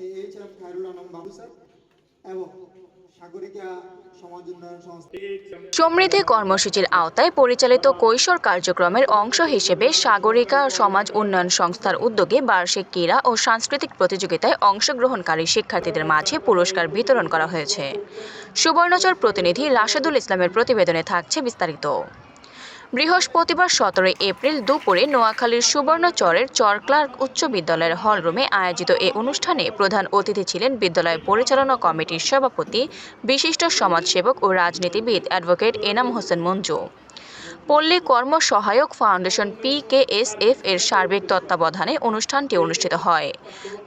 HM. Khairul Alam Babu sir এবং সাগরিকা সমাজ উন্নয়ন সংস্থা। সমৃদ্ধি কর্মসূচির আওতায় পরিচালিত কৈশোর কার্যক্রমের অংশ হিসেবে সাগরিকা সমাজ উন্নয়ন সংস্থার উদ্যোগে বার্ষিক ক্রীড়া ও সাংস্কৃতিক প্রতিযোগিতায় অংশগ্রহণকারী শিক্ষার্থীদের মাঝে পুরস্কার বিতরণ করা হয়েছে। সুবর্ণচর প্রতিনিধি রাশেদুল ইসলামের প্রতিবেদনে থাকছে বিস্তারিত। বৃহস্পতিবার 17 এপ্রিল দুপুরে নোয়াখালীর সুবর্ণচরের চর ক্লার্ক উচ্চ বিদ্যালয়ের হলরুমে আয়োজিত এ অনুষ্ঠানে প্রধান অতিথি ছিলেন বিদ্যালয় পরিচালনা কমিটির সভাপতি, বিশিষ্ট সমাজসেবক ও রাজনীতিবিদ অ্যাডভোকেট এনাম হোসেন মঞ্জু। পল্লী কর্ম সহায়ক ফাউন্ডেশন PKSF এর সার্বিক তত্ত্বাবধানে অনুষ্ঠানটি অনুষ্ঠিত হয়।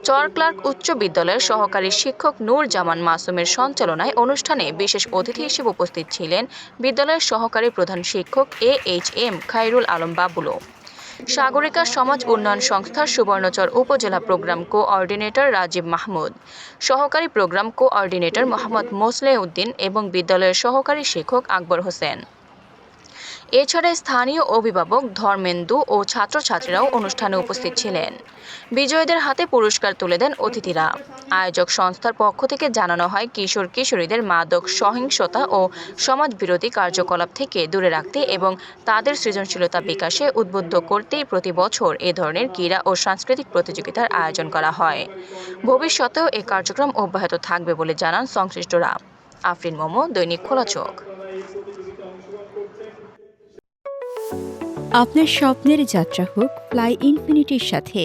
চর ক্লার্ক উচ্চ বিদ্যালয়ের সহকারী শিক্ষক নূর জামান মাসুমের সঞ্চালনায় অনুষ্ঠানে বিশেষ অতিথি হিসেবে উপস্থিত ছিলেন বিদ্যালয়ের সহকারী প্রধান শিক্ষক AHM খায়রুল আলম বাবুল, সাগরিকা সমাজ উন্নয়ন সংস্থার সুবর্ণচর উপজেলা প্রোগ্রাম কোঅর্ডিনেটর রাজীব মাহমুদ, সহকারী প্রোগ্রাম কোঅর্ডিনেটর মোহাম্মদ মোসলেউদ্দিন এবং বিদ্যালয়ের সহকারী শিক্ষক আকবর হোসেন। এছাড়া স্থানীয় অভিভাবক ধর্মেন্দু ও ছাত্রছাত্রীরাও অনুষ্ঠানে উপস্থিত ছিলেন। বিজয়ীদের হাতে পুরস্কার তুলে দেন অতিথিরা। আয়োজক সংস্থার পক্ষ থেকে জানানো হয়, কিশোর কিশোরীদের মাদক, সহিংসতা ও সমাজবিরোধী কার্যকলাপ থেকে দূরে রাখতে এবং তাদের সৃজনশীলতা বিকাশে উদ্বুদ্ধ করতেই প্রতি বছর এ ধরনের ক্রীড়া ও সাংস্কৃতিক প্রতিযোগিতার আয়োজন করা হয়। ভবিষ্যতেও এ কার্যক্রম অব্যাহত থাকবে বলে জানান সংশ্লিষ্টরা। আফরিন মোমো, দৈনিক খোলা চোখ। আপনার স্বপ্নের যাত্রা হোক ফ্লাই ইনফিনিটির সাথে।